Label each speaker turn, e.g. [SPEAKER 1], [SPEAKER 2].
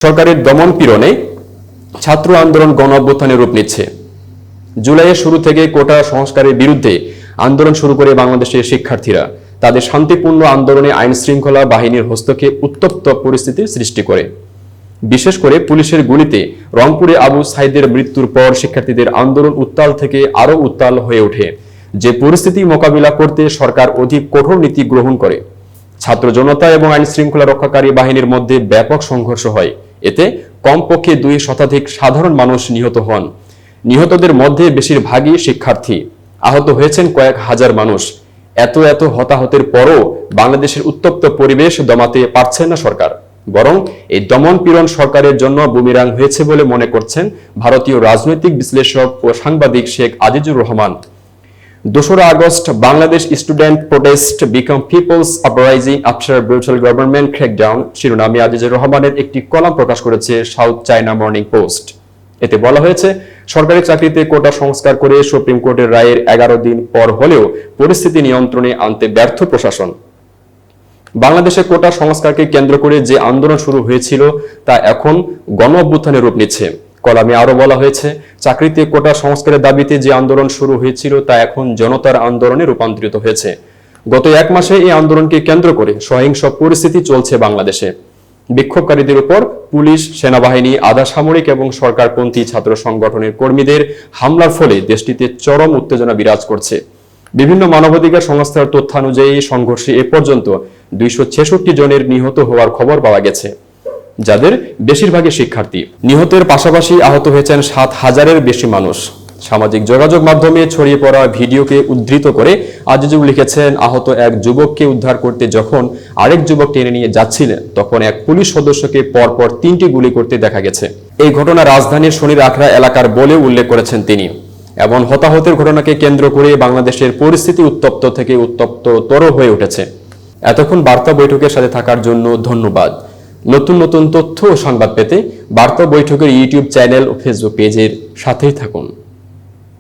[SPEAKER 1] সরকারের দমন পীড়নে ছাত্র আন্দোলন গণ অভ্যুত্থানে রূপ নিচ্ছে। জুলাইয়ের শুরু থেকে কোটা সংস্কারের বিরুদ্ধে আন্দোলন শুরু করে বাংলাদেশের শিক্ষার্থীরা তাদের শান্তিপূর্ণ আন্দোলনে আইন শৃঙ্খলা বাহিনীর হস্তক্ষেপ উত্তপ্ত পরিস্থিতির সৃষ্টি করে। বিশেষ করে পুলিশের গুলিতে রংপুরে আবু সাইদের মৃত্যুর পর শিক্ষার্থীদের আন্দোলন উত্তাল থেকে আরো উত্তাল হয়ে ওঠে। যে পরিস্থিতি মোকাবিলা করতে সরকার অধিক কঠোর নীতি গ্রহণ করে। ছাত্র জনতা এবং আইন শৃঙ্খলা রক্ষাকারী বাহিনীর মধ্যে ব্যাপক সংঘর্ষ হয়। এতে কমপক্ষে 2 শতাধিক সাধারণ মানুষ নিহত হন। নিহতদের মধ্যে বেশিরভাগই শিক্ষার্থী। আহত হয়েছেন কয়েক হাজার মানুষ। এত হতাহতের পরও বাংলাদেশের উত্তপ্ত পরিবেশ দমাতে পারছে না সরকার, বরং এই দমন পীড়ন সরকারের জন্য বুমেরাং হয়েছে বলে মনে করছেন ভারতীয় রাজনৈতিক বিশ্লেষক ও সাংবাদিক Sheikh Azizur Rahman. 2 August Bangladesh student protest become people's uprising after brutal government crackdown শিরোনামে আজিজুর রহমানের একটি কলাম প্রকাশ করেছে সাউথ চায়না মর্নিং পোস্ট। এতে বলা হয়েছে, সরকারি চাকরিতে কোটা সংস্কার করে সুপ্রিম কোর্টের রায়ের 11 দিন পর হলেও পরিস্থিতি নিয়ন্ত্রণে আনতে ব্যর্থ প্রশাসন। বাংলাদেশে কোটা সংস্কারকে কেন্দ্র করে যে আন্দোলন শুরু হয়েছিল তা এখন গণ অভ্যুত্থানের রূপ নিচ্ছে। কলামে আরো বলা হয়েছে, চাকরিতে কোটা সংস্কারের দাবিতে যে আন্দোলন শুরু হয়েছিল তা এখন জনতার আন্দোলনে রূপান্তরিত হয়েছে। গত 1 মাসে এই আন্দোলনকে কেন্দ্র করে সহিংস পরিস্থিতি চলছে বাংলাদেশে। বিক্ষোভকারীদের উপর পুলিশ, সেনাবাহিনী, আধা সামরিক এবং সরকারপন্থী ছাত্র সংগঠনের কর্মীদের হামলার ফলে দেশটিতে চরম উত্তেজনা বিরাজ করছে। বিভিন্ন মানবাধিকার সংস্থার তথ্যানুযায়ী সংঘর্ষে এ পর্যন্ত 266 জনের নিহত হওয়ার খবর পাওয়া গেছে, যাদের বেশিরভাগই শিক্ষার্থী। নিহতের পাশাপাশি আহত হয়েছেন 7,000-এর বেশি মানুষ। সামাজিক যোগাযোগ মাধ্যমে ছড়িয়ে পড়া ভিডিওকে উদ্ধৃত করে আজিজুর লিখেছেন, আহত এক যুবককে উদ্ধার করতে যখন আরেক যুবক টেনে নিয়ে যাচ্ছিলেন তখন এক পুলিশ সদস্যকে পরপর 3টি গুলি করতে দেখা গেছে। এই ঘটনা রাজধানীর শনির আখড়া এলাকার বলে উল্লেখ করেছেন তিনি। এমন হতাহতের ঘটনাকে কেন্দ্র করে বাংলাদেশের পরিস্থিতি উত্তপ্ত থেকে উত্তপ্ততর হয়ে উঠেছে। এতক্ষণ বার্তা বৈঠকের সাথে থাকার জন্য ধন্যবাদ। নতুন তথ্য ও সংবাদ পেতে বার্তা বৈঠকের ইউটিউব চ্যানেল ও ফেসবুক পেজের সাথেই থাকুন।